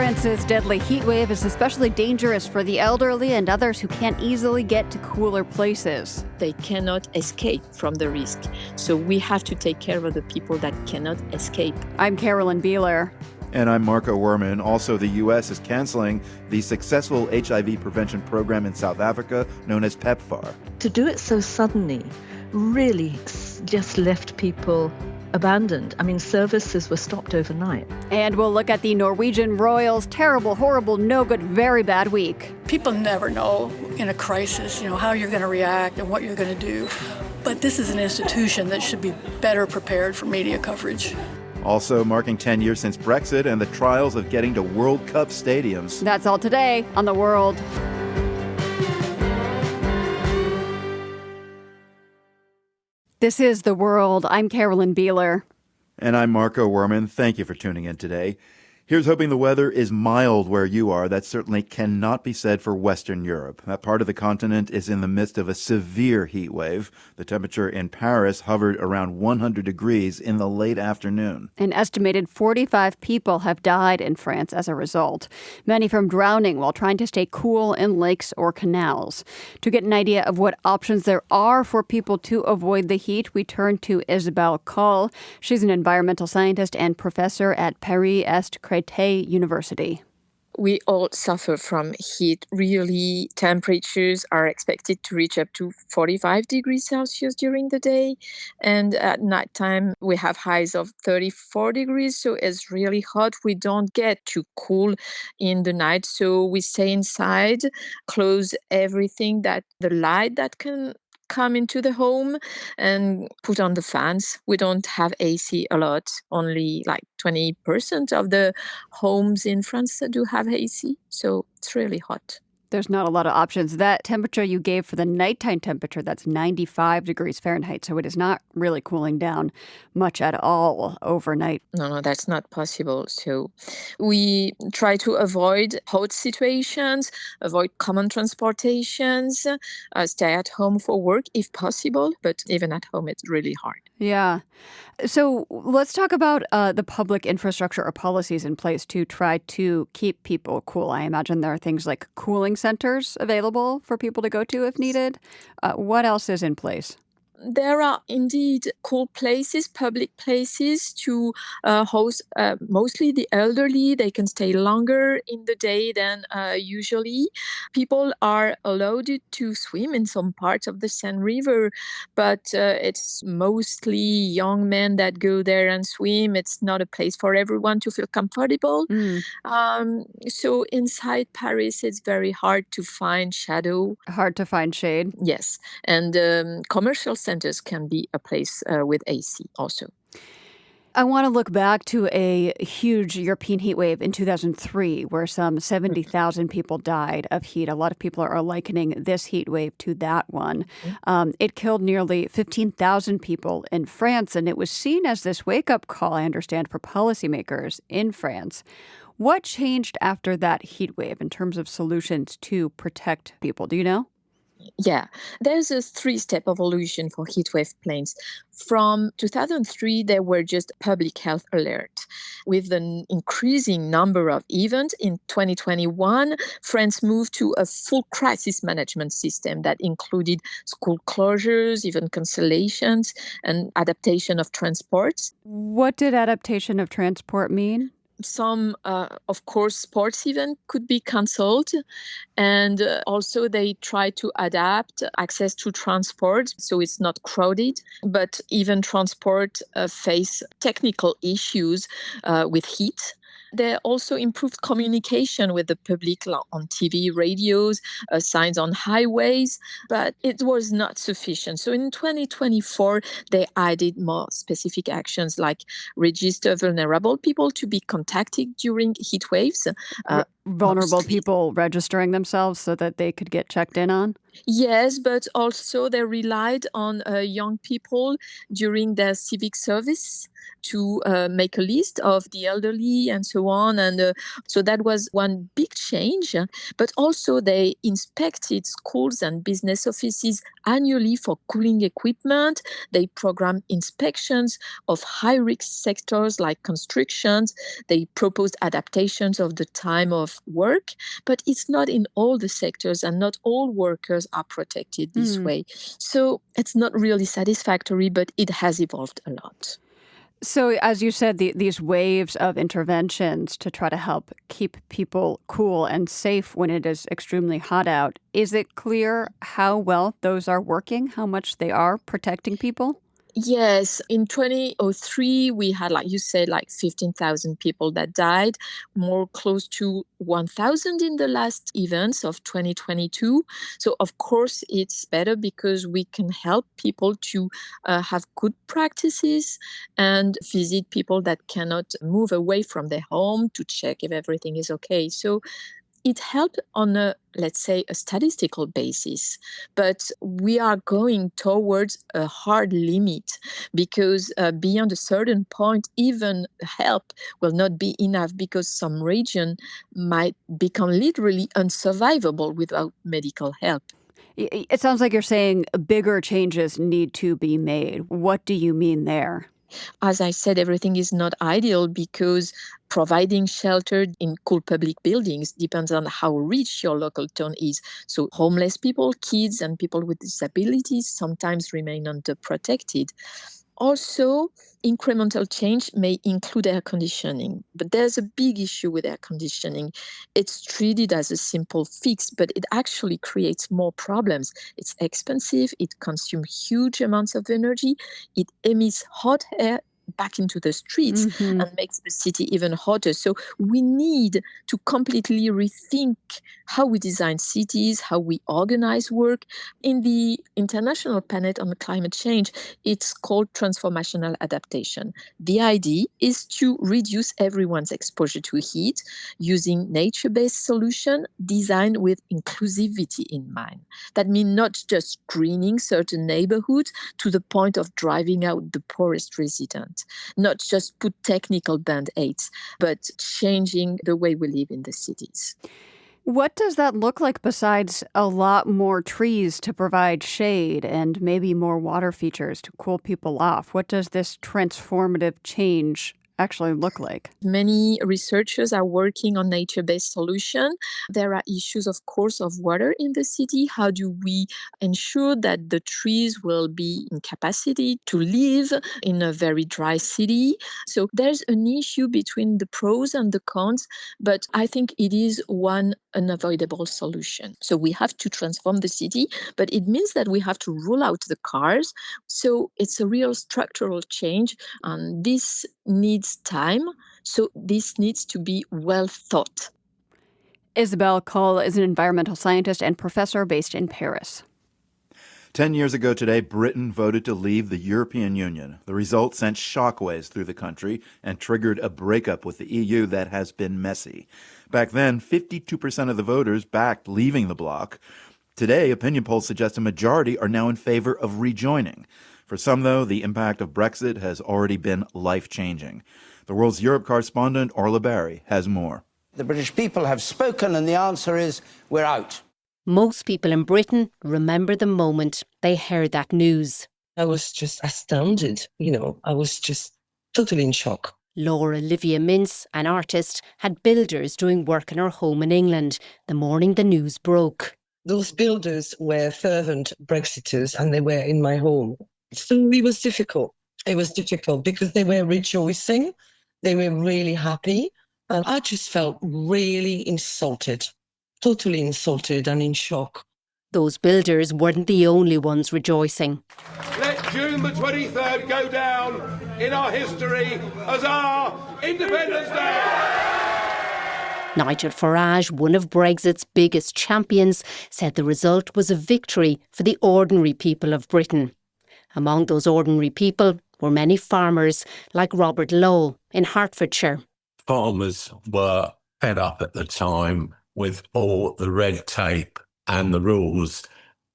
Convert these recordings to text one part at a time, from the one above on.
France's deadly heat wave is especially dangerous for the elderly and others who can't easily get to cooler places. They cannot escape from the risk. So we have to take care of the people that cannot escape. I'm Carolyn Beeler. And I'm Marco Werman. Also, the U.S. is canceling the successful HIV prevention program in South Africa known as PEPFAR. To do it so suddenly really just left people abandoned. I mean, services were stopped overnight. And we'll look at the Norwegian Royals' terrible, horrible, no good, very bad week. People never know in a crisis, how you're going to react and what you're going to do. But this is an institution that should be better prepared for media coverage. Also marking 10 years since Brexit and the trials of getting to World Cup stadiums. That's all today on The World. This is The World. I'm Carolyn Beeler. And I'm Marco Werman. Thank you for tuning in today. Here's hoping the weather is mild where you are. That certainly cannot be said for Western Europe. That part of the continent is in the midst of a severe heat wave. The temperature in Paris hovered around 100 degrees in the late afternoon. An estimated 45 people have died in France as a result, many from drowning while trying to stay cool in lakes or canals. To get an idea of what options there are for people to avoid the heat, we turn to Isabelle Coll. She's an environmental scientist and professor at Paris-Est University. We all suffer from heat. Really, temperatures are expected to reach up to 45 degrees Celsius during the day. And at nighttime, we have highs of 34 degrees. So it's really hot. We don't get too cool in the night. So we stay inside, close everything the light that can come into the home, and put on the fans. We don't have AC a lot. Only like 20% of the homes in France do have AC. So it's really hot. There's not a lot of options. That temperature you gave for the nighttime temperature, that's 95 degrees Fahrenheit. So it is not really cooling down much at all overnight. No, that's not possible. So we try to avoid hot situations, avoid common transportations, stay at home for work if possible. But even at home, it's really hard. Yeah. So let's talk about the public infrastructure or policies in place to try to keep people cool. I imagine there are things like cooling centers available for people to go to if needed. What else is in place? There are indeed cool places, public places to host mostly the elderly. They can stay longer in the day than usually. People are allowed to swim in some parts of the Seine River, but it's mostly young men that go there and swim. It's not a place for everyone to feel comfortable. So inside Paris, it's very hard to find shadow. Hard to find shade. Yes. And commercial centers can be a place with AC also. I want to look back to a huge European heat wave in 2003 where some 70,000 people died of heat. A lot of people are likening this heat wave to that one. It killed nearly 15,000 people in France, and it was seen as this wake-up call, I understand, for policymakers in France. What changed after that heat wave in terms of solutions to protect people? Do you know? Yeah, there's a 3-step evolution for heatwave planes. From 2003, there were just public health alert. With an increasing number of events, in 2021, France moved to a full crisis management system that included school closures, even cancellations, and adaptation of transports. What did adaptation of transport mean? Some, of course, sports events could be cancelled. And also they try to adapt access to transport so it's not crowded. But even transport face technical issues with heat. They also improved communication with the public on TV, radios, signs on highways, but it was not sufficient. So in 2024, they added more specific actions like register vulnerable people to be contacted during heat waves. Vulnerable people registering themselves so that they could get checked in on? Yes, but also they relied on young people during their civic service to make a list of the elderly and so on. And so that was one big change. But also they inspected schools and business offices annually for cooling equipment. They programmed inspections of high-risk sectors like constructions. They proposed adaptations of the time of work. But it's not in all the sectors, and not all workers are protected this way. So it's not really satisfactory, but it has evolved a lot. So, as you said, these waves of interventions to try to help keep people cool and safe when it is extremely hot out, is it clear how well those are working, how much they are protecting people? Yes, in 2003, we had, like you said, like 15,000 people that died, more close to 1,000 in the last events of 2022. So, of course, it's better because we can help people to have good practices and visit people that cannot move away from their home to check if everything is okay. So, it helped on a, let's say, a statistical basis, but we are going towards a hard limit because beyond a certain point, even help will not be enough because some region might become literally unsurvivable without medical help. It sounds like you're saying bigger changes need to be made. What do you mean there? As I said, everything is not ideal because providing shelter in cool public buildings depends on how rich your local town is. So homeless people, kids, and people with disabilities sometimes remain underprotected. Also, incremental change may include air conditioning, but there's a big issue with air conditioning. It's treated as a simple fix, but it actually creates more problems. It's expensive, it consumes huge amounts of energy, it emits hot air back into the streets Hmm. and makes the city even hotter. So we need to completely rethink how we design cities, how we organize work. In the International Panel on Climate Change, it's called transformational adaptation. The idea is to reduce everyone's exposure to heat using nature-based solution designed with inclusivity in mind. That means not just greening certain neighborhoods to the point of driving out the poorest residents, not just put technical band-aids, but changing the way we live in the cities. What does that look like besides a lot more trees to provide shade and maybe more water features to cool people off? What does this transformative change actually look like? Many researchers are working on nature-based solutions. There are issues, of course, of water in the city. How do we ensure that the trees will be in capacity to live in a very dry city? So there's an issue between the pros and the cons, but I think it is one unavoidable solution. So we have to transform the city, but it means that we have to rule out the cars. So it's a real structural change, and this needs time. So this needs to be well thought. Isabelle Cull is an environmental scientist and professor based in Paris. 10 years ago today, Britain voted to leave the European Union. The result sent shockwaves through the country and triggered a breakup with the EU that has been messy. Back then, 52% of the voters backed leaving the bloc. Today, opinion polls suggest a majority are now in favor of rejoining. For some, though, the impact of Brexit has already been life-changing. The World's Europe correspondent, Orla Barry, has more. The British people have spoken, and the answer is we're out. Most people in Britain remember the moment they heard that news. I was just astounded. I was just totally in shock. Laura Livia Mintz, an artist, had builders doing work in her home in England the morning the news broke. Those builders were fervent Brexiters, and they were in my home. So it was difficult. It was difficult because they were rejoicing. They were really happy. And I just felt really insulted, totally insulted and in shock. Those builders weren't the only ones rejoicing. Let June the 23rd go down in our history as our Independence Day. Nigel Farage, one of Brexit's biggest champions, said the result was a victory for the ordinary people of Britain. Among those ordinary people were many farmers like Robert Lowell in Hertfordshire. Farmers were fed up at the time with all the red tape and the rules,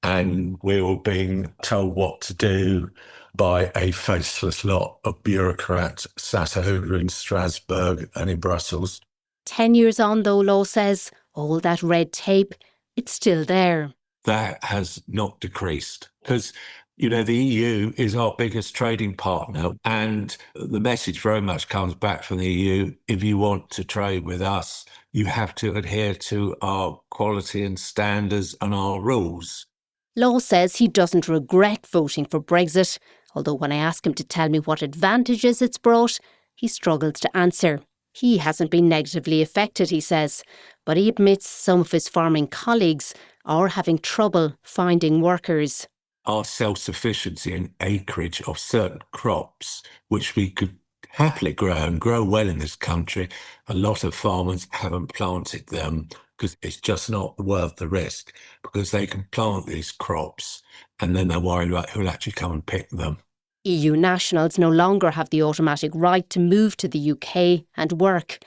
and we were being told what to do by a faceless lot of bureaucrats sat over in Strasbourg and in Brussels. 10 years on, though, Law says, all that red tape, it's still there. That has not decreased because, the EU is our biggest trading partner, and the message very much comes back from the EU. If you want to trade with us, you have to adhere to our quality and standards and our rules. Law says he doesn't regret voting for Brexit, although when I ask him to tell me what advantages it's brought, he struggles to answer. He hasn't been negatively affected, he says, but he admits some of his farming colleagues are having trouble finding workers. Our self-sufficiency in acreage of certain crops, which we could happily grow and grow well in this country, a lot of farmers haven't planted them because it's just not worth the risk, because they can plant these crops and then they're worried about who'll actually come and pick them. EU nationals no longer have the automatic right to move to the UK and work.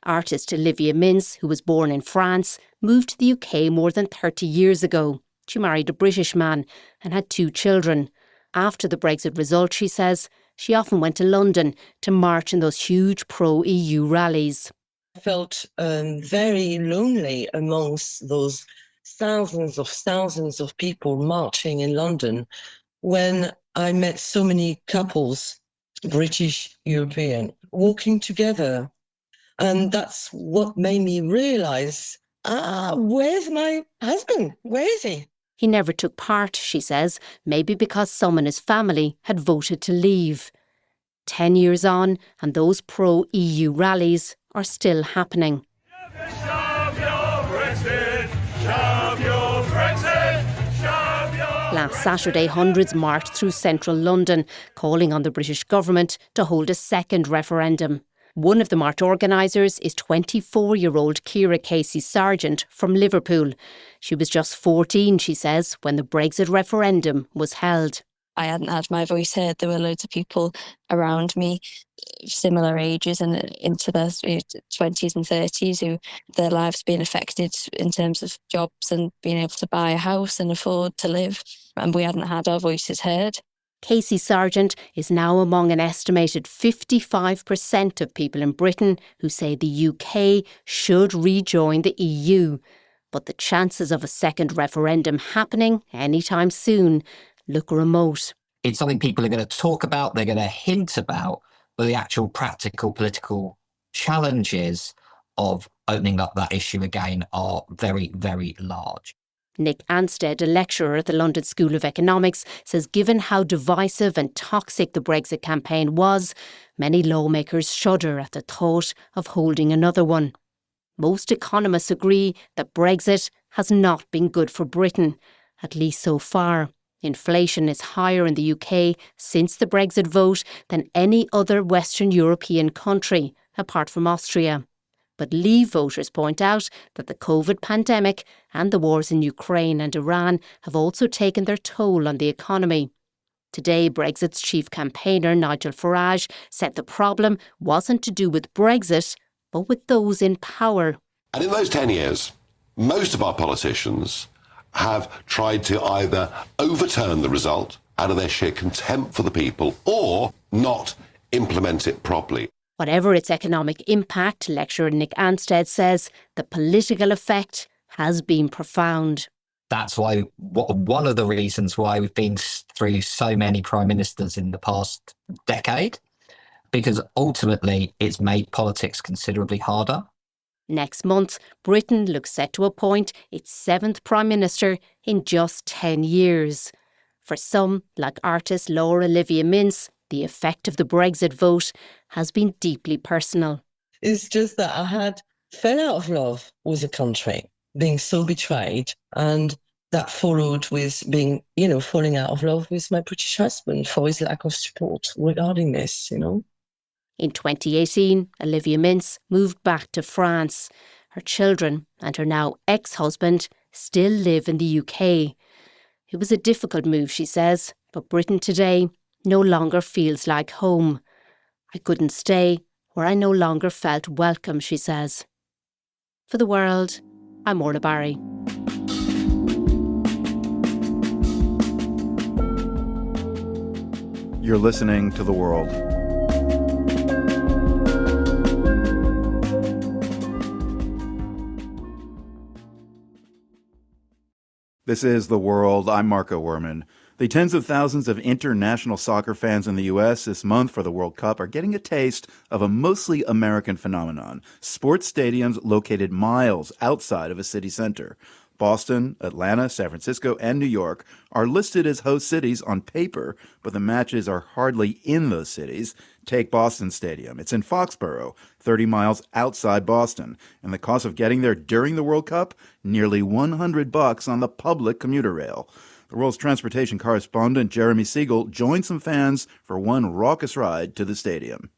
Artist Olivia Mintz, who was born in France, moved to the UK more than 30 years ago. She married a British man and had 2 children. After the Brexit result, she says, she often went to London to march in those huge pro-EU rallies. I felt very lonely amongst those thousands of people marching in London when I met so many couples, British, European, walking together. And that's what made me realise, where's my husband? Where is he? He never took part, she says, maybe because some in his family had voted to leave. 10 years on, and those pro-EU rallies are still happening. Shove your Brexit! Shove your Brexit! Shove your Last Saturday, hundreds marched through central London, calling on the British government to hold a second referendum. One of the march organisers is 24-year-old Ciara Casey-Sargent from Liverpool. She was just 14, she says, when the Brexit referendum was held. I hadn't had my voice heard. There were loads of people around me, similar ages and into their 20s and 30s, who their lives being affected in terms of jobs and being able to buy a house and afford to live. And we hadn't had our voices heard. Casey-Sargent is now among an estimated 55% of people in Britain who say the UK should rejoin the EU. But the chances of a second referendum happening anytime soon look remote. It's something people are going to talk about, they're going to hint about, but the actual practical political challenges of opening up that issue again are very, very large. Nick Anstead, a lecturer at the London School of Economics, says given how divisive and toxic the Brexit campaign was, many lawmakers shudder at the thought of holding another one. Most economists agree that Brexit has not been good for Britain, at least so far. Inflation is higher in the UK since the Brexit vote than any other Western European country, apart from Austria. But Leave voters point out that the COVID pandemic and the wars in Ukraine and Iran have also taken their toll on the economy. Today, Brexit's chief campaigner, Nigel Farage, said the problem wasn't to do with Brexit, but with those in power. And in those 10 years, most of our politicians have tried to either overturn the result out of their sheer contempt for the people or not implement it properly. Whatever its economic impact, lecturer Nick Anstead says, the political effect has been profound. That's why one of the reasons why we've been through so many prime ministers in the past decade, because ultimately it's made politics considerably harder. Next month, Britain looks set to appoint its 7th Prime Minister in just 10 years. For some, like artist Laura Olivia Mintz, the effect of the Brexit vote has been deeply personal. It's just that I fell out of love with the country, being so betrayed, and that followed with being, falling out of love with my British husband for his lack of support regarding this, In 2018, Olivia Mintz moved back to France. Her children and her now ex-husband still live in the UK. It was a difficult move, she says, but Britain today no longer feels like home. I couldn't stay where I no longer felt welcome, she says. For The World, I'm Orla Barry. You're listening to The World. This is The World. I'm Marco Werman. The tens of thousands of international soccer fans in the U.S. this month for the World Cup are getting a taste of a mostly American phenomenon, sports stadiums located miles outside of a city center. Boston, Atlanta, San Francisco, and New York are listed as host cities on paper, but the matches are hardly in those cities. Take Boston Stadium. It's in Foxborough, 30 miles outside Boston, and the cost of getting there during the World Cup, nearly $100 on the public commuter rail. The World's transportation correspondent Jeremy Siegel joined some fans for one raucous ride to the stadium.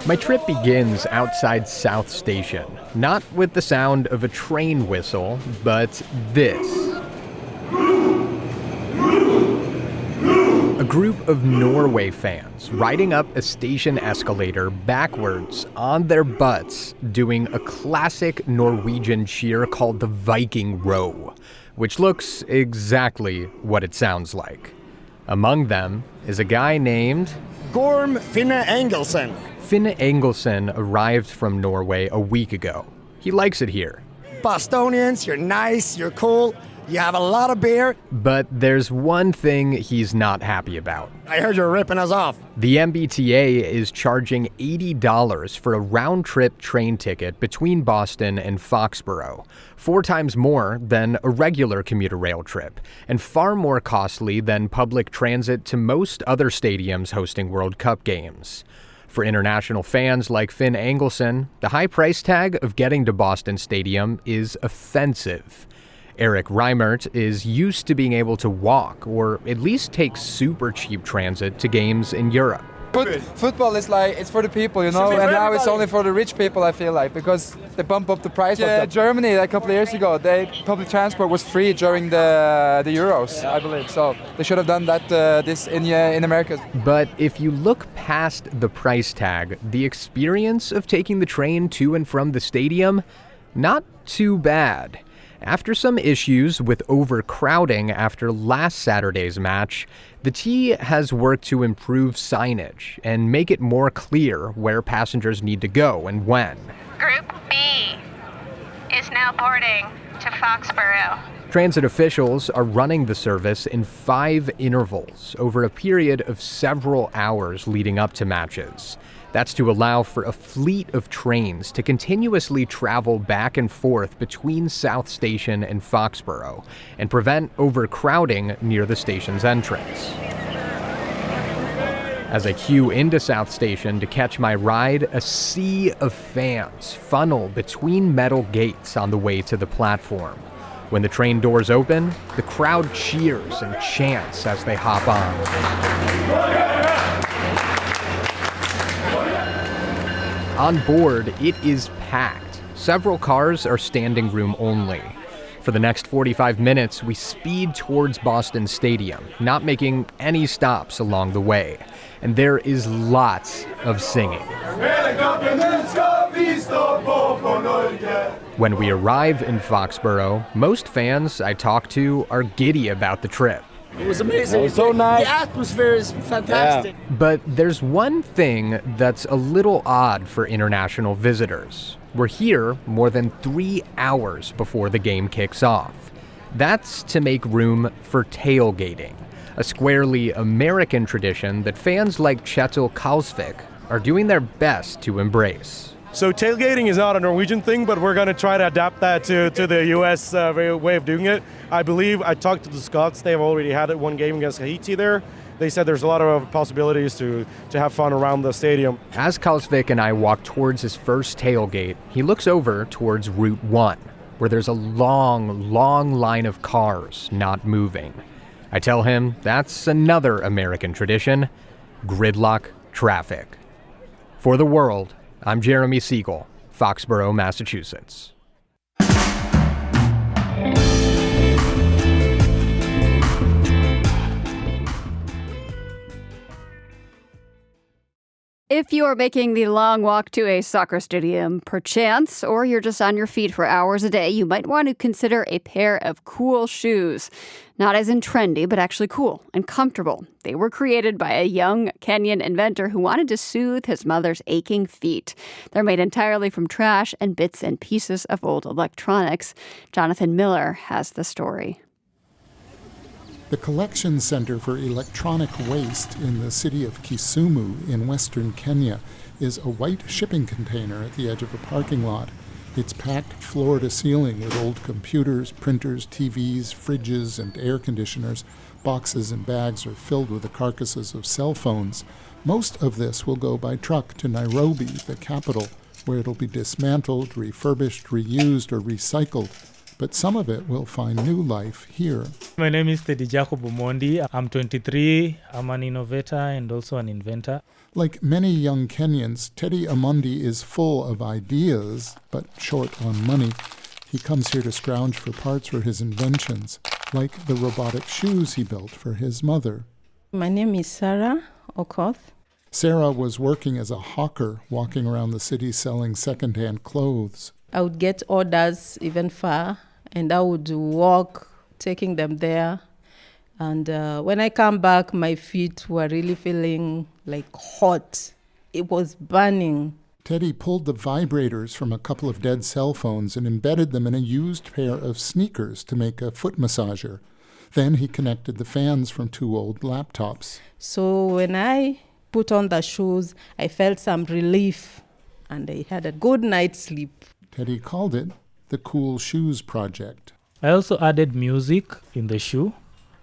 My trip begins outside South Station, not with the sound of a train whistle, but this. A group of Norway fans riding up a station escalator backwards on their butts, doing a classic Norwegian cheer called the Viking Row, which looks exactly what it sounds like. Among them is a guy named Gorm Finne Engelsen. Finne Engelsen arrived from Norway a week ago. He likes it here. Bostonians, you're nice, you're cool, you have a lot of beer. But there's one thing he's not happy about. I heard you're ripping us off. The MBTA is charging $80 for a round-trip train ticket between Boston and Foxborough, 4 times more than a regular commuter rail trip, and far more costly than public transit to most other stadiums hosting World Cup games. For international fans like Finn Engelsen, the high price tag of getting to Boston Stadium is offensive. Eric Reimert is used to being able to walk or at least take super cheap transit to games in Europe. Football is like, it's for the people, you know, and now it's only for the rich people, I feel like, because they bump up the price. Yeah, Germany, a couple of years ago, public transport was free during the Euros, I believe, so they should have done that this in America. But if you look past the price tag, the experience of taking the train to and from the stadium, not too bad. After some issues with overcrowding after last Saturday's match, the T has worked to improve signage and make it more clear where passengers need to go and when. Group B is now boarding to Foxborough. Transit officials are running the service in 5 intervals over a period of several hours leading up to matches. That's to allow for a fleet of trains to continuously travel back and forth between South Station and Foxborough and prevent overcrowding near the station's entrance. As I queue into South Station to catch my ride, a sea of fans funnel between metal gates on the way to the platform. When the train doors open, the crowd cheers and chants as they hop on. On board, it is packed. Several cars are standing room only. For the next 45 minutes, we speed towards Boston Stadium, not making any stops along the way. And there is lots of singing. When we arrive in Foxborough, most fans I talk to are giddy about the trip. It was amazing. It was so nice. The atmosphere is fantastic. Yeah. But there's one thing that's a little odd for international visitors. We're here more than 3 hours before the game kicks off. That's to make room for tailgating, a squarely American tradition that fans like Kjetil Kalsvik are doing their best to embrace. So tailgating is not a Norwegian thing, but we're going to try to adapt that to the U.S. way of doing it. I believe I talked to the Scots. They've already had it one game against Haiti there. They said there's a lot of possibilities to have fun around the stadium. As Kalsvik and I walk towards his first tailgate, he looks over towards Route 1, where there's a long, long line of cars not moving. I tell him that's another American tradition, gridlock traffic. For The World, I'm Jeremy Siegel, Foxborough, Massachusetts. If you are making the long walk to a soccer stadium, perchance, or you're just on your feet for hours a day, you might want to consider a pair of cool shoes. Not as in trendy, but actually cool and comfortable. They were created by a young Kenyan inventor who wanted to soothe his mother's aching feet. They're made entirely from trash and bits and pieces of old electronics. Jonathan Miller has the story. The Collection Center for Electronic Waste in the city of Kisumu in western Kenya is a white shipping container at the edge of a parking lot. It's packed floor to ceiling with old computers, printers, TVs, fridges, and air conditioners. Boxes and bags are filled with the carcasses of cell phones. Most of this will go by truck to Nairobi, the capital, where it'll be dismantled, refurbished, reused, or recycled. But some of it will find new life here. My name is Teddy Jacob Omondi. I'm 23. I'm an innovator and also an inventor. Like many young Kenyans, Teddy Omondi is full of ideas, but short on money. He comes here to scrounge for parts for his inventions, like the robotic shoes he built for his mother. My name is Sarah Okoth. Sarah was working as a hawker, walking around the city selling second-hand clothes. I would get orders even far, and I would walk, taking them there. And when I come back, my feet were really feeling like hot. It was burning. Teddy pulled the vibrators from a couple of dead cell phones and embedded them in a used pair of sneakers to make a foot massager. Then he connected the fans from 2 old laptops. So when I put on the shoes, I felt some relief, and I had a good night's sleep. Teddy called it the Cool Shoes Project. I also added music in the shoe.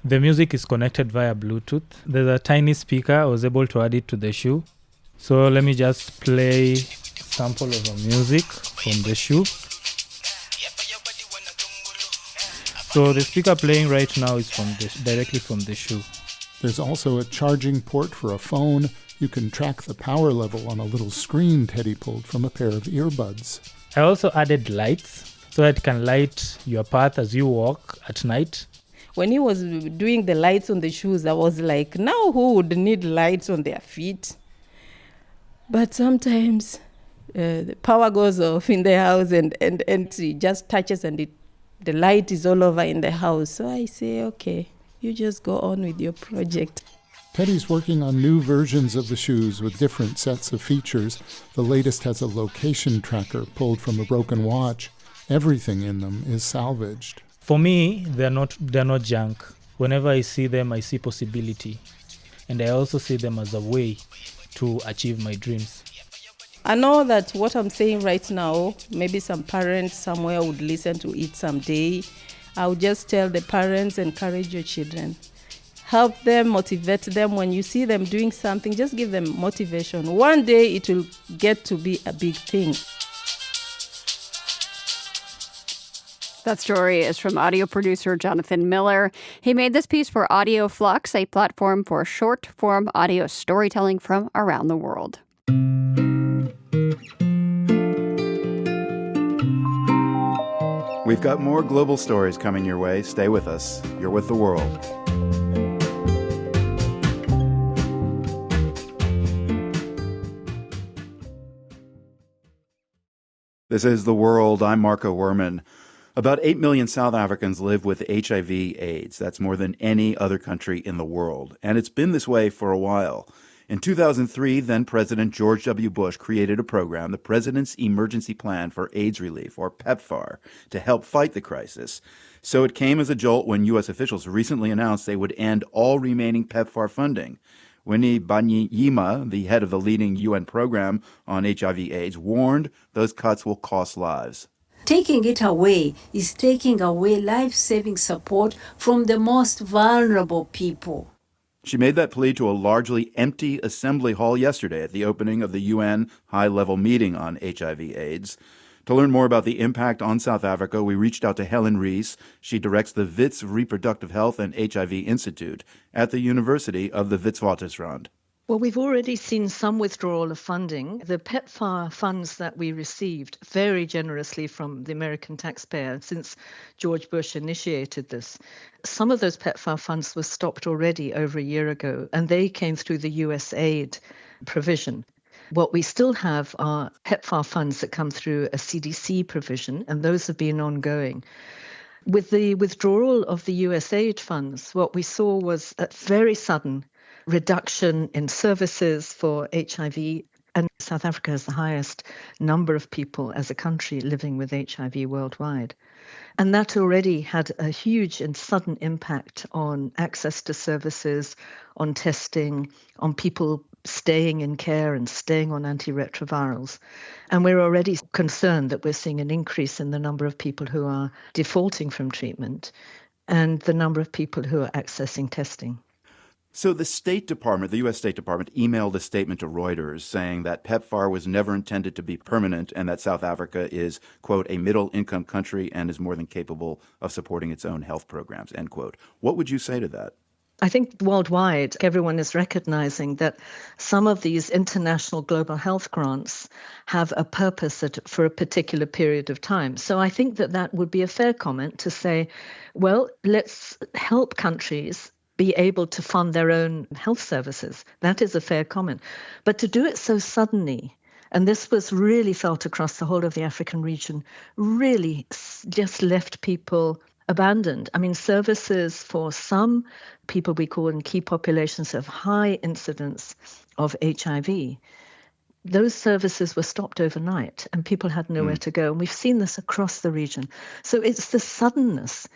The music is connected via Bluetooth. There's a tiny speaker. I was able to add it to the shoe. So let me just play a sample of the music from the shoe. So the speaker playing right now is directly from the shoe. There's also a charging port for a phone. You can track the power level on a little screen Teddy pulled from a pair of earbuds. I also added lights so that it can light your path as you walk at night. When he was doing the lights on the shoes, I was like, now who would need lights on their feet? But sometimes the power goes off in the house and it just touches and the light is all over in the house. So I say, okay, you just go on with your project. Teddy's working on new versions of the shoes with different sets of features. The latest has a location tracker pulled from a broken watch. Everything in them is salvaged. For me, they're not junk. Whenever I see them, I see possibility. And I also see them as a way to achieve my dreams. I know that what I'm saying right now, maybe some parents somewhere would listen to it someday. I would just tell the parents, encourage your children. Help them, motivate them. When you see them doing something, just give them motivation. One day it will get to be a big thing. That story is from audio producer Jonathan Miller. He made this piece for Audio Flux, a platform for short-form audio storytelling from around the world. We've got more global stories coming your way. Stay with us. You're with The World. This is The World. I'm Marco Werman. About 8 million South Africans live with HIV/AIDS. That's more than any other country in the world. And it's been this way for a while. In 2003, then-President George W. Bush created a program, the President's Emergency Plan for AIDS Relief, or PEPFAR, to help fight the crisis. So it came as a jolt when U.S. officials recently announced they would end all remaining PEPFAR funding. Winnie Banyima, the head of the leading UN program on HIV/AIDS, warned those cuts will cost lives. Taking it away is taking away life-saving support from the most vulnerable people. She made that plea to a largely empty assembly hall yesterday at the opening of the UN high-level meeting on HIV/AIDS. To learn more about the impact on South Africa, we reached out to Helen Rees. She directs the Wits Reproductive Health and HIV Institute at the University of the Witwatersrand. Well, we've already seen some withdrawal of funding. The PEPFAR funds that we received very generously from the American taxpayer since George Bush initiated this. Some of those PEPFAR funds were stopped already over a year ago, and they came through the USAID provision. What we still have are PEPFAR funds that come through a CDC provision, and those have been ongoing. With the withdrawal of the USAID funds, what we saw was a very sudden reduction in services for HIV, and South Africa has the highest number of people as a country living with HIV worldwide. And that already had a huge and sudden impact on access to services, on testing, on people staying in care and staying on antiretrovirals. And we're already concerned that we're seeing an increase in the number of people who are defaulting from treatment and the number of people who are accessing testing. So the State Department, the U.S. State Department, emailed a statement to Reuters saying that PEPFAR was never intended to be permanent and that South Africa is, quote, a middle-income country and is more than capable of supporting its own health programs, end quote. What would you say to that? I think worldwide, everyone is recognizing that some of these international global health grants have a purpose for a particular period of time. So I think that would be a fair comment to say, well, let's help countries be able to fund their own health services. That is a fair comment. But to do it so suddenly, and this was really felt across the whole of the African region, really just left people abandoned. I mean, services for some people we call in key populations of high incidence of HIV, those services were stopped overnight and people had nowhere to go. And we've seen this across the region. So it's the suddenness.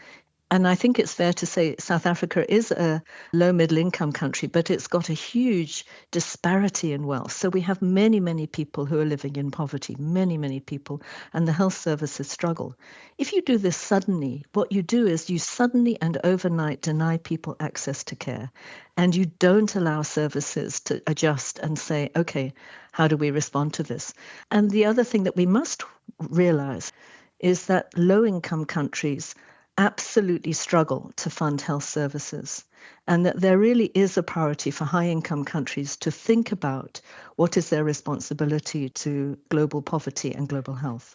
And I think it's fair to say South Africa is a low middle income country, but it's got a huge disparity in wealth. So we have many, many people who are living in poverty, many, many people, and the health services struggle. If you do this suddenly, what you do is you suddenly and overnight deny people access to care, and you don't allow services to adjust and say, okay, how do we respond to this? And the other thing that we must realize is that low income countries absolutely struggle to fund health services, and that there really is a priority for high-income countries to think about what is their responsibility to global poverty and global health.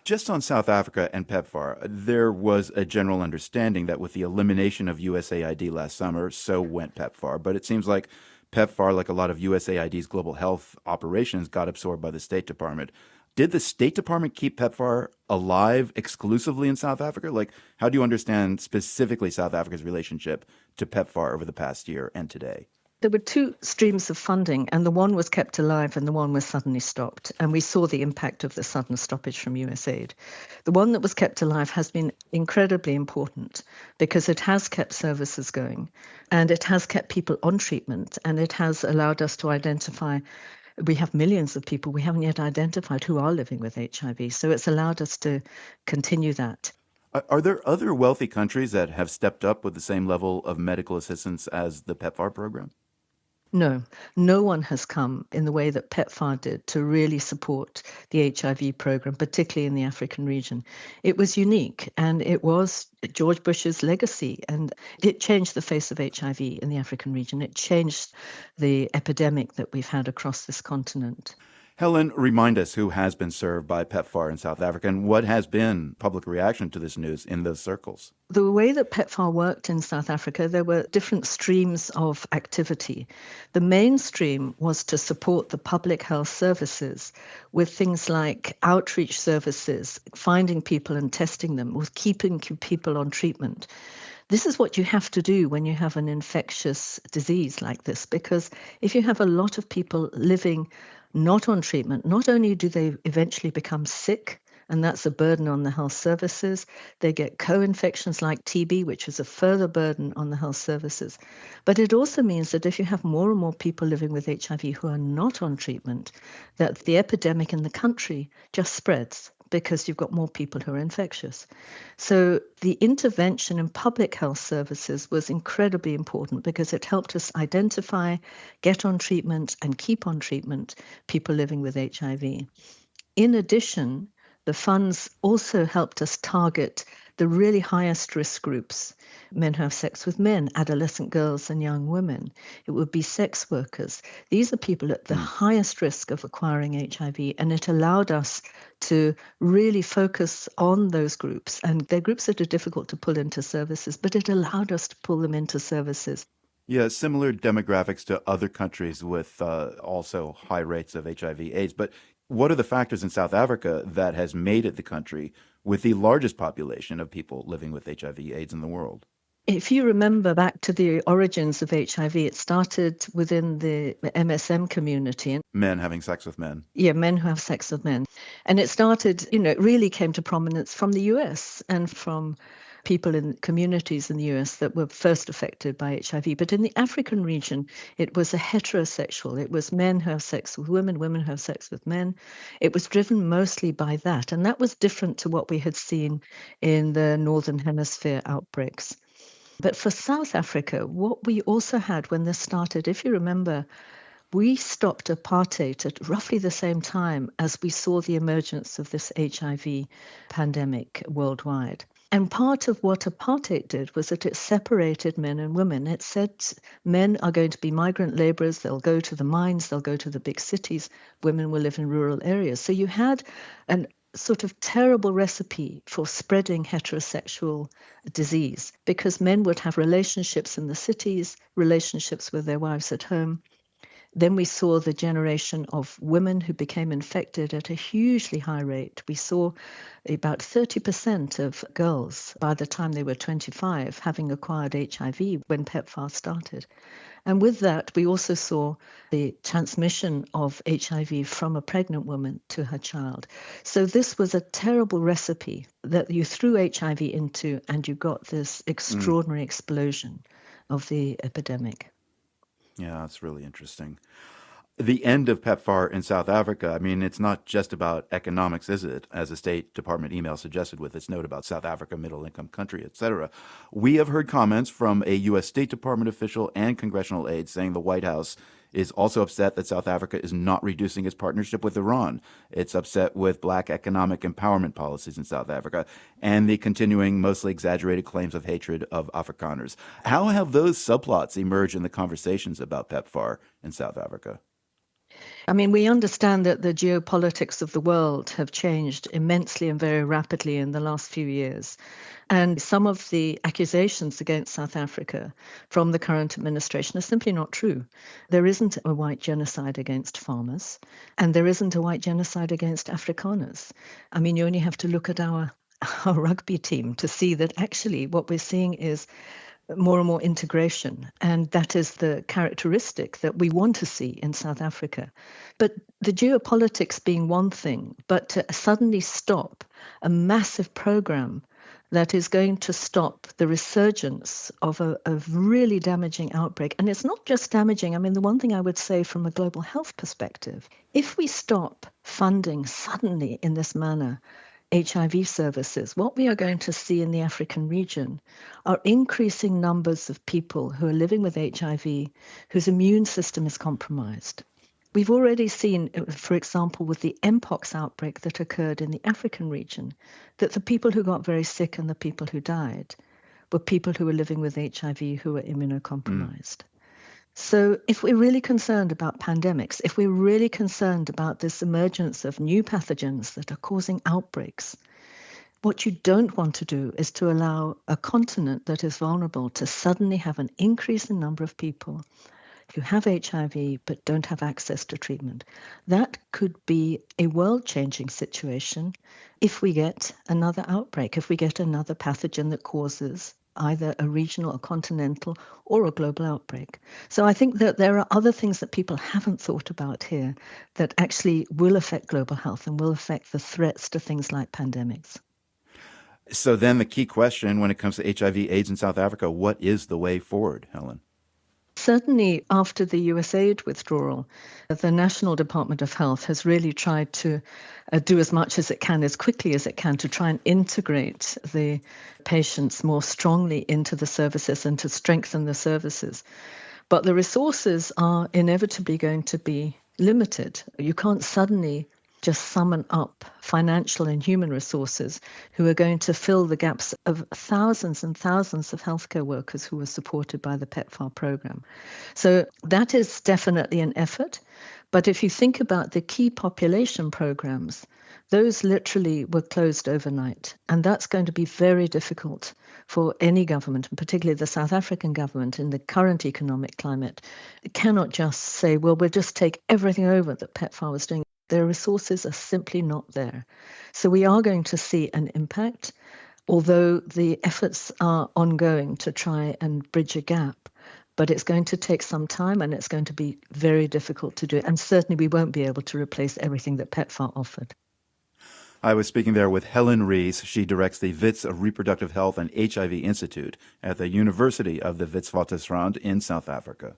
Just on South Africa and PEPFAR, there was a general understanding that with the elimination of USAID last summer, so went PEPFAR. But it seems like PEPFAR, like a lot of USAID's global health operations, got absorbed by the State Department. Did the State Department keep PEPFAR alive exclusively in South Africa? Like, how do you understand specifically South Africa's relationship to PEPFAR over the past year and today? There were two streams of funding, and the one was kept alive and the one was suddenly stopped. And we saw the impact of the sudden stoppage from USAID. The one that was kept alive has been incredibly important because it has kept services going and it has kept people on treatment, and it has allowed us to identify. We have millions of people we haven't yet identified who are living with HIV. So it's allowed us to continue that. Are there other wealthy countries that have stepped up with the same level of medical assistance as the PEPFAR program? No, no one has come in the way that PEPFAR did to really support the HIV program, particularly in the African region. It was unique, and it was George Bush's legacy, and it changed the face of HIV in the African region. It changed the epidemic that we've had across this continent. Helen, remind us who has been served by PEPFAR in South Africa and what has been public reaction to this news in those circles. The way that PEPFAR worked in South Africa, there were different streams of activity. The mainstream was to support the public health services with things like outreach services, finding people and testing them, with keeping people on treatment. This is what you have to do when you have an infectious disease like this, because if you have a lot of people living not on treatment, not only do they eventually become sick, and that's a burden on the health services, they get co-infections like TB, which is a further burden on the health services. But it also means that if you have more and more people living with HIV who are not on treatment, that the epidemic in the country just spreads, because you've got more people who are infectious. So the intervention in public health services was incredibly important because it helped us identify, get on treatment, and keep on treatment people living with HIV. In addition, the funds also helped us target the really highest risk groups, men who have sex with men, adolescent girls and young women. It would be sex workers. These are people at the highest risk of acquiring HIV, and it allowed us to really focus on those groups. And they're groups that are difficult to pull into services, but it allowed us to pull them into services. Yeah, similar demographics to other countries with also high rates of HIV/AIDS. But what are the factors in South Africa that has made it the country with the largest population of people living with HIV/AIDS in the world? If you remember back to the origins of HIV, it started within the MSM community. And Men having sex with men. yeah, men who have sex with men. And it started, it really came to prominence from the US and from people in communities in the US that were first affected by HIV. But in the African region, it was a heterosexual. It was men who have sex with women, women who have sex with men. It was driven mostly by that. And that was different to what we had seen in the Northern Hemisphere outbreaks. But for South Africa, what we also had when this started, if you remember, we stopped apartheid at roughly the same time as we saw the emergence of this HIV pandemic worldwide. And part of what apartheid did was that it separated men and women. It said men are going to be migrant laborers, they'll go to the mines, they'll go to the big cities, women will live in rural areas. So you had an sort of terrible recipe for spreading heterosexual disease because men would have relationships in the cities, relationships with their wives at home. Then we saw the generation of women who became infected at a hugely high rate. We saw about 30% of girls by the time they were 25 having acquired HIV when PEPFAR started. And with that, we also saw the transmission of HIV from a pregnant woman to her child. So this was a terrible recipe that you threw HIV into, and you got this extraordinary explosion of the epidemic. Yeah, that's really interesting. The end of PEPFAR in South Africa, I mean, it's not just about economics, is it? As a State Department email suggested with its note about South Africa, middle-income country, etc. We have heard comments from a U.S. State Department official and congressional aides saying the White House is also upset that South Africa is not reducing its partnership with Iran. It's upset with black economic empowerment policies in South Africa and the continuing, mostly exaggerated claims of hatred of Afrikaners. How have those subplots emerged in the conversations about PEPFAR in South Africa? I mean, we understand that the geopolitics of the world have changed immensely and very rapidly in the last few years. And some of the accusations against South Africa from the current administration are simply not true. There isn't a white genocide against farmers, and there isn't a white genocide against Afrikaners. I mean, you only have to look at our rugby team to see that actually what we're seeing is more and more integration. And that is the characteristic that we want to see in South Africa. But the geopolitics being one thing, but to suddenly stop a massive program that is going to stop the resurgence of a really damaging outbreak. And it's not just damaging. I mean, the one thing I would say from a global health perspective, if we stop funding suddenly in this manner HIV services, what we are going to see in the African region are increasing numbers of people who are living with HIV whose immune system is compromised. We've already seen, for example, with the Mpox outbreak that occurred in the African region, that the people who got very sick and the people who died were people who were living with HIV who were immunocompromised. So if we're really concerned about pandemics, if we're really concerned about this emergence of new pathogens that are causing outbreaks, what you don't want to do is to allow a continent that is vulnerable to suddenly have an increase in number of people who have HIV but don't have access to treatment. That could be a world-changing situation if we get another outbreak, if we get another pathogen that causes either a regional, a continental, or a global outbreak. So I think that there are other things that people haven't thought about here that actually will affect global health and will affect the threats to things like pandemics. So then the key question when it comes to HIV/AIDS in South Africa, what is the way forward, Helen? Certainly after the USAID withdrawal, the National Department of Health has really tried to do as much as it can, as quickly as it can, to try and integrate the patients more strongly into the services and to strengthen the services. But the resources are inevitably going to be limited. You can't suddenly just summon up financial and human resources who are going to fill the gaps of thousands and thousands of healthcare workers who were supported by the PEPFAR program. So that is definitely an effort. But if you think about the key population programs, those literally were closed overnight. And that's going to be very difficult for any government, and particularly the South African government in the current economic climate. It cannot just say, well, we'll just take everything over that PEPFAR was doing. Their resources are simply not there. So we are going to see an impact, although the efforts are ongoing to try and bridge a gap. But it's going to take some time and it's going to be very difficult to do. And certainly we won't be able to replace everything that PEPFAR offered. I was speaking there with Helen Rees. She directs the Wits Reproductive Health and HIV Institute at the University of the Witwatersrand in South Africa.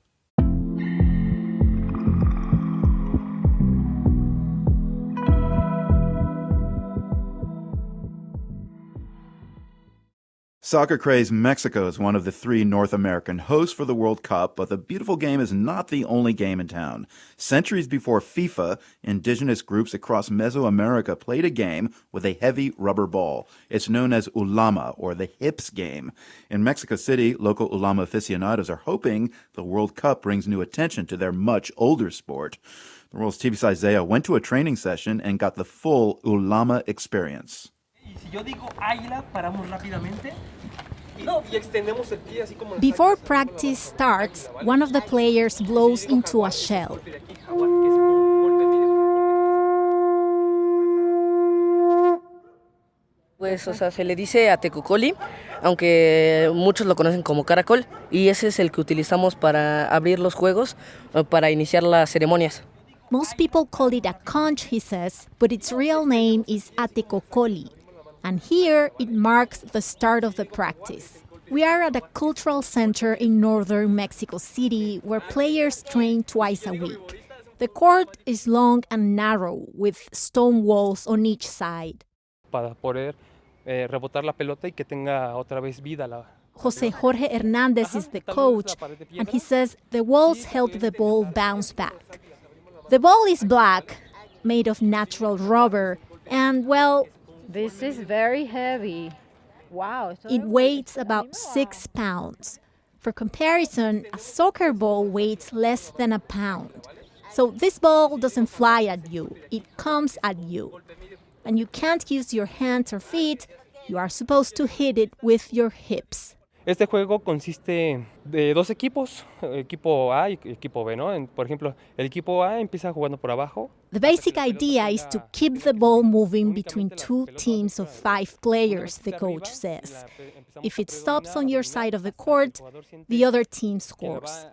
Soccer craze Mexico is one of the 3 North American hosts for the World Cup, but the beautiful game is not the only game in town. Centuries before FIFA, indigenous groups across Mesoamerica played a game with a heavy rubber ball. It's known as ulama, or the hips game. In Mexico City, local ulama aficionados are hoping the World Cup brings new attention to their much older sport. The World's TV's Isaiah went to a training session and got the full ulama experience. Before practice starts, one of the players blows into a shell. Pues, se le dice atecocoli, aunque muchos lo conocen como caracol, y ese es el que utilizamos para abrir los juegos, para iniciar las ceremonias. Most people call it a conch, he says, but its real name is atecocoli. And here it marks the start of the practice. We are at a cultural center in northern Mexico City where players train twice a week. The court is long and narrow with stone walls on each side. Para poder rebotar la pelota y que tenga otra vez vida la. Jose Jorge Hernandez is the coach, and he says the walls help the ball bounce back. The ball is black, made of natural rubber, and, well, this is very heavy. Wow. It weighs about 6 pounds. For comparison, a soccer ball weighs less than a pound. So this ball doesn't fly at you, it comes at you. And you can't use your hands or feet, you are supposed to hit it with your hips. Este juego consiste de 2 equipos, equipo A y equipo B, ¿no? Por ejemplo, el equipo A empieza jugando por abajo. The basic idea is to keep the ball moving between 2 teams of 5 players, the coach says. If it stops on your side of the court, the other team scores.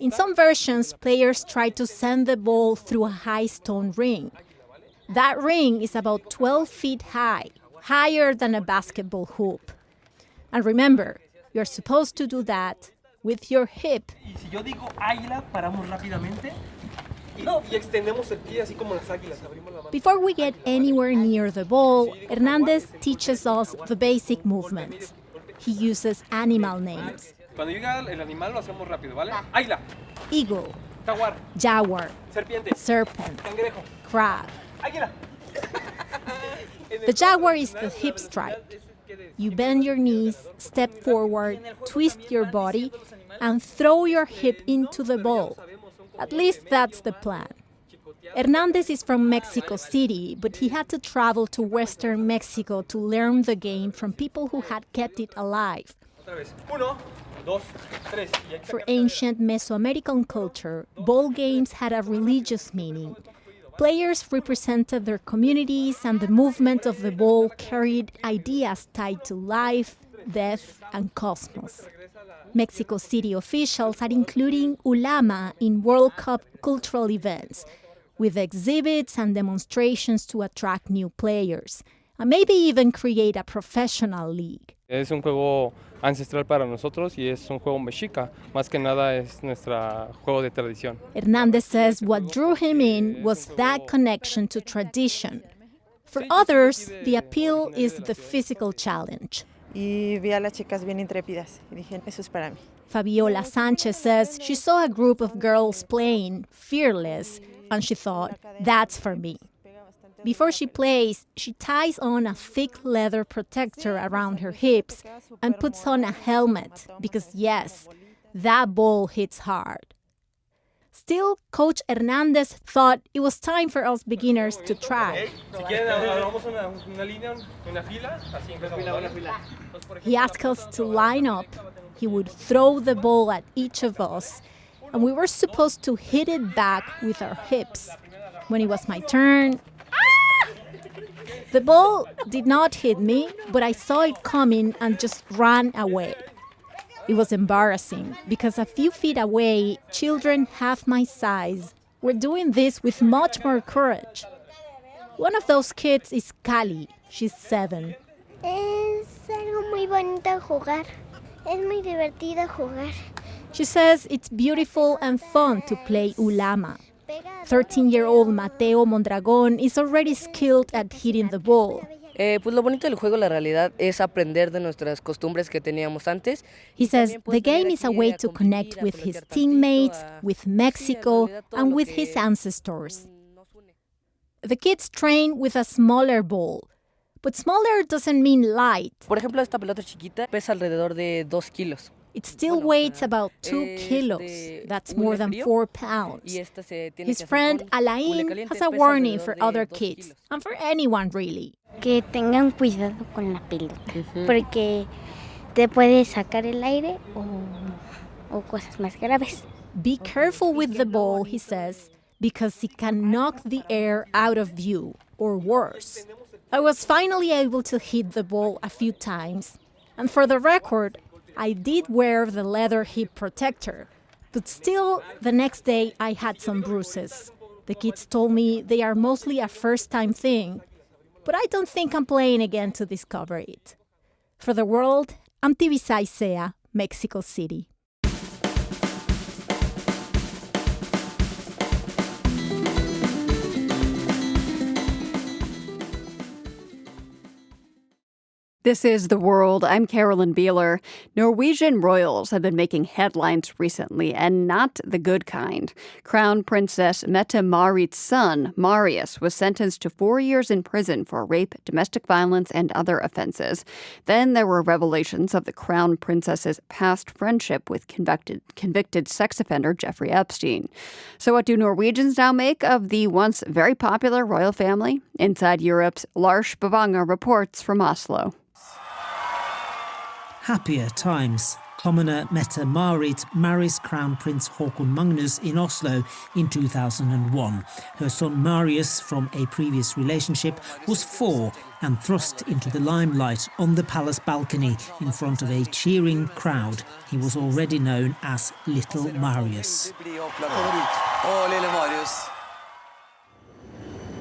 In some versions, players try to send the ball through a high stone ring. That ring is about 12 feet high, higher than a basketball hoop. And remember, you're supposed to do that with your hip. Before we get anywhere near the ball, Hernandez teaches us the basic movements. He uses animal names. Eagle, jaguar, serpent, crab. The jaguar is the hip strike. You bend your knees, step forward, twist your body, and throw your hip into the ball. At least that's the plan. Hernandez is from Mexico City, but he had to travel to Western Mexico to learn the game from people who had kept it alive. For ancient Mesoamerican culture, ball games had a religious meaning. Players represented their communities, and the movement of the ball carried ideas tied to life, death, and cosmos. Mexico City officials are including ulama in World Cup cultural events, with exhibits and demonstrations to attract new players, and maybe even create a professional league. Es un juego ancestral para nosotros y es un juego mexica. Más que nada es nuestro juego de tradición. Hernandez says what drew him in was that connection to tradition. For others, the appeal is the physical challenge. Y vi a las chicas bien intrépidas y dije, eso es para mí. Fabiola Sanchez says she saw a group of girls playing, fearless, and she thought, that's for me. Before she plays, she ties on a thick leather protector around her hips and puts on a helmet because, yes, that ball hits hard. Still, Coach Hernandez thought it was time for us beginners to try. He asked us to line up. He would throw the ball at each of us, and we were supposed to hit it back with our hips. When it was my turn, the ball did not hit me, but I saw it coming and just ran away. It was embarrassing because a few feet away, children half my size were doing this with much more courage. One of those kids is Cali. She's 7. Es algo muy bonito jugar. Es muy divertido jugar. She says it's beautiful and fun to play ulama. 13-year-old Mateo Mondragon is already skilled at hitting the ball. Pues lo bonito del juego, la realidad, es aprender de nuestras costumbres que teníamos antes. He says the game is a way to connect with his teammates, with Mexico, and with his ancestors. The kids train with a smaller ball, but smaller doesn't mean light. Por ejemplo, esta pelota chiquita pesa alrededor de 2 kilos. It still weighs about 2 kilos. That's more than 4 pounds. His friend Alain has a warning for other kids, and for anyone really. Que tengan cuidado con la pelota, porque te puede sacar el aire o cosas más graves. Be careful with the ball, he says, because it can knock the air out of you, or worse. I was finally able to hit the ball a few times, and for the record, I did wear the leather hip protector, but still, the next day I had some bruises. The kids told me they are mostly a first-time thing, but I don't think I'm playing again to discover it. For the world, I'm Tibisa Isea, Mexico City. This is The World. I'm Carolyn Beeler. Norwegian royals have been making headlines recently, and not the good kind. Crown Princess Mette-Marit's son, Marius, was sentenced to 4 years in prison for rape, domestic violence, and other offenses. Then there were revelations of the Crown Princess's past friendship with convicted sex offender Jeffrey Epstein. So what do Norwegians now make of the once very popular royal family? Inside Europe's Lars Bavanger reports from Oslo. Happier times. Commoner Mette-Marit marries Crown Prince Haakon Magnus in Oslo in 2001. Her son Marius, from a previous relationship, was 4 and thrust into the limelight on the palace balcony in front of a cheering crowd. He was already known as Little Marius.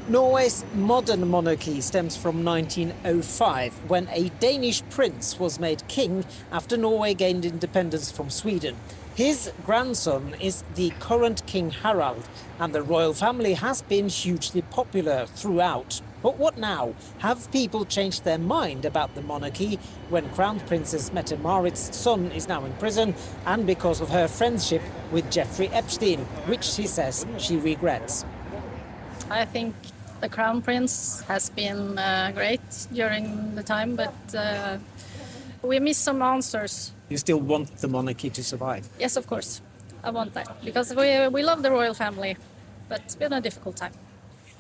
Norway's modern monarchy stems from 1905, when a Danish prince was made king after Norway gained independence from Sweden. His grandson is the current King Harald, and the royal family has been hugely popular throughout. But what now? Have people changed their mind about the monarchy when Crown Princess Mette-Marit's son is now in prison, and because of her friendship with Jeffrey Epstein, which she says she regrets? I think the Crown Prince has been great during the time, but we miss some answers. You still want the monarchy to survive? Yes, of course. I want that, because we love the royal family, but it's been a difficult time.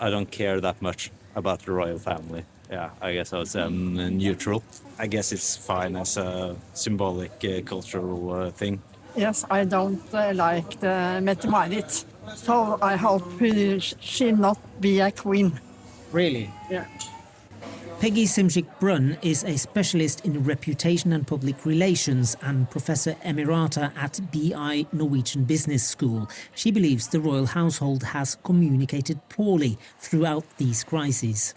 I don't care that much about the royal family. Yeah, I guess I was neutral. I guess it's fine as a symbolic cultural thing. Yes, I don't like the Mette-Marit, so I hope she'll not be a queen. Really? Yeah. Peggy Simchik-Brunn is a specialist in reputation and public relations and Professor Emerita at BI Norwegian Business School. She believes the royal household has communicated poorly throughout these crises.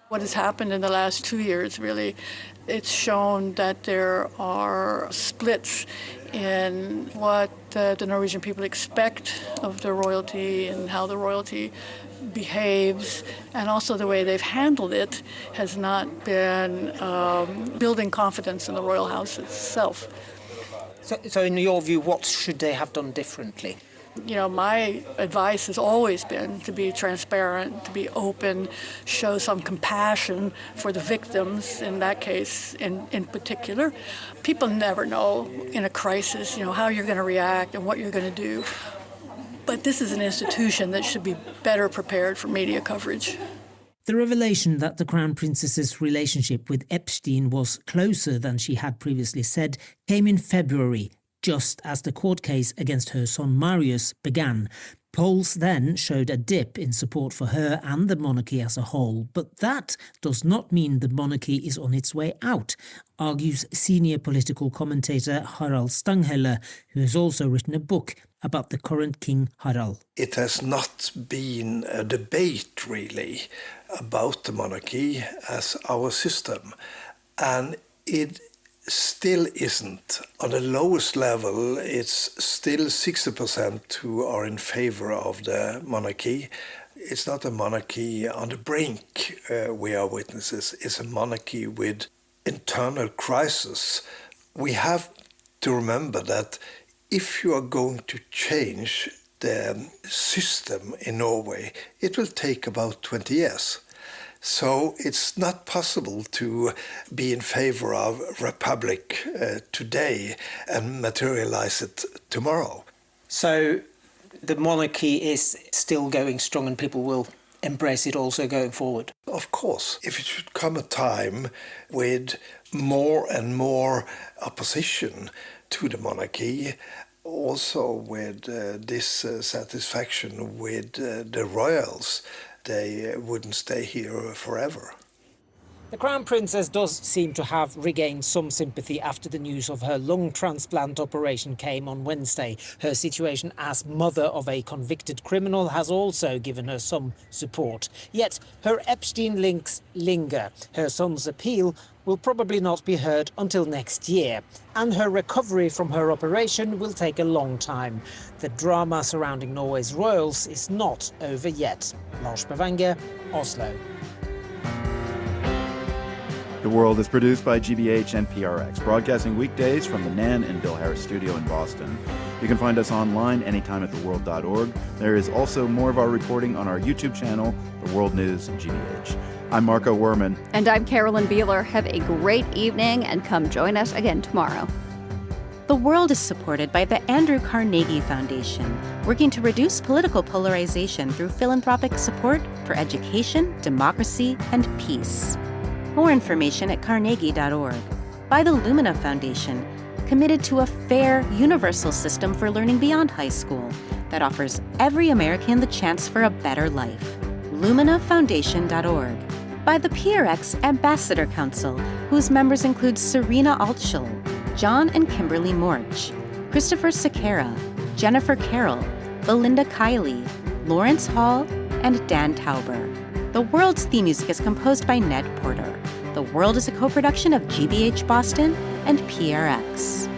What has happened in the last 2 years, really, it's shown that there are splits in what the Norwegian people expect of the royalty and how the royalty behaves, and also the way they've handled it has not been building confidence in the royal house itself. So in your view, what should they have done differently? You know, my advice has always been to be transparent, to be open, show some compassion for the victims, in that case in particular. People never know in a crisis, you know, how you're going to react and what you're going to do. But this is an institution that should be better prepared for media coverage. The revelation that the Crown Princess's relationship with Epstein was closer than she had previously said came in February, just as the court case against her son Marius began. Polls then showed a dip in support for her and the monarchy as a whole, but that does not mean the monarchy is on its way out, argues senior political commentator Harald Stanghelle, who has also written a book about the current King Harald. It has not been a debate, really, about the monarchy as our system, and it still isn't. On the lowest level, it's still 60% who are in favor of the monarchy. It's not a monarchy on the brink we are witnesses. It's a monarchy with internal crisis. We have to remember that if you are going to change the system in Norway, it will take about 20 years. So it's not possible to be in favor of republic today and materialize it tomorrow. So the monarchy is still going strong and people will embrace it also going forward? Of course. If it should come a time with more and more opposition to the monarchy, also with dissatisfaction with the royals, they wouldn't stay here forever. The Crown Princess does seem to have regained some sympathy after the news of her lung transplant operation came on Wednesday. Her situation as mother of a convicted criminal has also given her some support. Yet her Epstein links linger. Her son's appeal will probably not be heard until next year, and her recovery from her operation will take a long time. The drama surrounding Norway's royals is not over yet. Lars Bavanger, Oslo. The World is produced by GBH and PRX, broadcasting weekdays from the Nan and Bill Harris studio in Boston. You can find us online anytime at theworld.org. There is also more of our reporting on our YouTube channel, The World News GBH. I'm Marco Werman. And I'm Carolyn Beeler. Have a great evening and come join us again tomorrow. The World is supported by the Andrew Carnegie Foundation, working to reduce political polarization through philanthropic support for education, democracy, and peace. More information at carnegie.org. By the Lumina Foundation, committed to a fair, universal system for learning beyond high school that offers every American the chance for a better life. LuminaFoundation.org. By the PRX Ambassador Council, whose members include Serena Altschul, John and Kimberly Morch, Christopher Sequeira, Jennifer Carroll, Belinda Kiley, Lawrence Hall, and Dan Tauber. The World's theme music is composed by Ned Porter. The World is a co-production of GBH Boston and PRX.